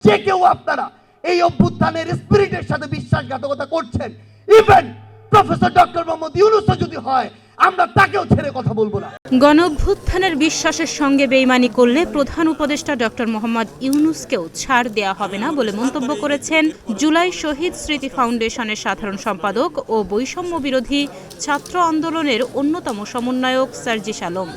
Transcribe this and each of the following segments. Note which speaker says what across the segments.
Speaker 1: যে কেউ আপনারা এই অভ্যুত্থানের স্পিরিটের সাথে বিশ্বাসঘাতকতা করছেন, ইভেন প্রফেসর ডক্টর মোহাম্মদ ইউনূসও যদি হয়, আমরা তাকেও ছেড়ে কথা বলবো না।
Speaker 2: গণঅভ্যুত্থানের বিশ্বাসের সঙ্গে বেইমানি করলে প্রধান উপদেষ্টা ডক্টর মোহাম্মদ ইউনূসকেও ছাড় দেওয়া হবে না বলে মন্তব্য করেছেন জুলাই শহীদ স্মৃতি ফাউন্ডেশনের সাধারণ সম্পাদক ও বৈষম্য বিরোধী ছাত্র আন্দোলনের অন্যতম সমন্বয়ক সার্জিস আলম।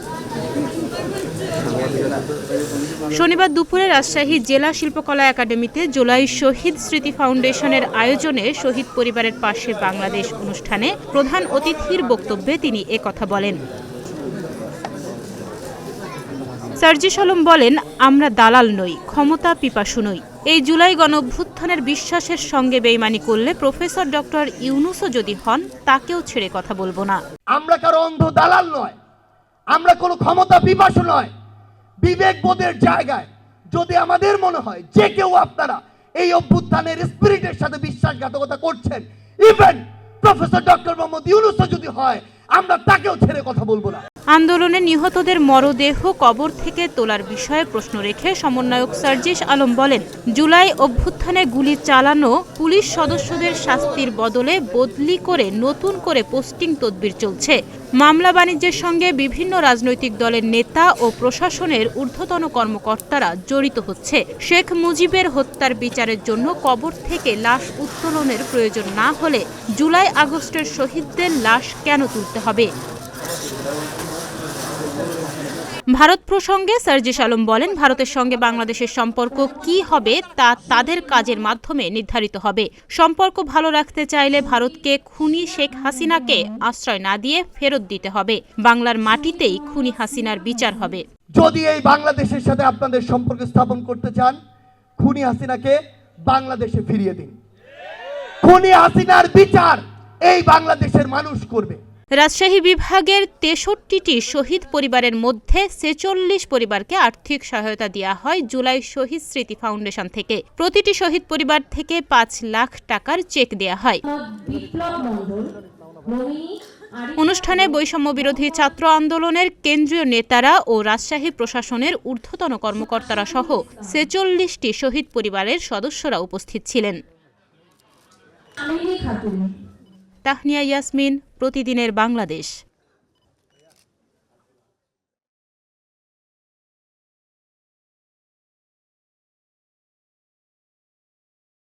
Speaker 2: শনিবার দুপুরে রাজশাহী জেলা শিল্পকলা একাডেমিতে জুলাই শহীদ স্মৃতি ফাউন্ডেশনের আয়োজনে শহীদ পরিবারের পাশে বাংলাদেশ অনুষ্ঠানে প্রধান অতিথির বক্তব্যে তিনি একথা বলেন। সার্জিস আলম বলেন, আমরা দালাল নই, ক্ষমতা পিপাসু নই। এই জুলাই গণঅভ্যুত্থানের বিশ্বাসের সঙ্গে বেইমানি করলে প্রফেসর ডক্টর ইউনূসও যদি হন, তাকেও ছেড়ে কথা বলবো না।
Speaker 1: আমরা কারো অন্ধ দালাল নয়, আমরা কোনো ক্ষমতা পিপাসু নয়। বিবেকবোধের জায়গায় যদি আমাদের মনে হয় যে কেউ আপনারা এই অভ্যুত্থানের স্পিরিটের সাথে বিশ্বাসঘাতকতা করছেন, ইভেন প্রফেসর ডক্টর মোহাম্মদ ইউনূসও যদি হয়, আমরা তাকেও ছেড়ে কথা বলবো না।
Speaker 2: আন্দোলনে নিহতদের মরদেহ কবর থেকে তোলার বিষয়ে প্রশ্ন রেখে সমন্বয়ক সার্জিস আলম বলেন, জুলাই অভ্যুত্থানে গুলি চালানো পুলিশ সদস্যদের শাস্তির বদলে বদলি করে নতুন করে পোস্টিং তদবির চলছে। মামলা বাণিজ্যের সঙ্গে বিভিন্ন রাজনৈতিক দলের নেতা ও প্রশাসনের ঊর্ধ্বতন কর্মকর্তারা জড়িত হচ্ছে। শেখ মুজিবের হত্যার বিচারের জন্য কবর থেকে লাশ উত্তোলনের প্রয়োজন না হলে জুলাই আগস্টের শহীদদের লাশ কেন তুলতে হবে? ভারত প্রসঙ্গে সার্জিস আলম বলেন, ভারতের সঙ্গে বাংলাদেশের সম্পর্ক কি হবে তা তাদের কাজের মাধ্যমে নির্ধারিত হবে। সম্পর্ক ভালো রাখতে চাইলে ভারতকে খুনি শেখ হাসিনাকে আশ্রয় না দিয়ে ফেরত দিতে হবে। বাংলার মাটিতেই খুনি হাসিনার বিচার হবে।
Speaker 1: যদি এই বাংলাদেশের সাথে আপনাদের সম্পর্ক স্থাপন করতে চান, খুনি হাসিনাকে বাংলাদেশে ফিরিয়ে দিন। খুনি হাসিনার বিচার এই বাংলাদেশের মানুষ করবে।
Speaker 2: রাজশাহী বিভাগের 63টি শহীদ পরিবারের মধ্যে 46 পরিবারকে আর্থিক সহায়তা দেওয়া হয় জুলাই শহীদ স্মৃতি ফাউন্ডেশন থেকে। প্রতিটি শহীদ পরিবার থেকে 5 লাখ টাকার চেক দেওয়া হয়। অনুষ্ঠানে বৈষম্য বিরোধী ছাত্র আন্দোলনের কেন্দ্রীয় নেতারা ও রাজশাহী প্রশাসনের ঊর্ধ্বতন কর্মকর্তারা সহ 46টি শহীদ পরিবারের সদস্যরা উপস্থিত ছিলেন। তাহনিয়া ইয়াসমিন, প্রতিদিনের বাংলাদেশ।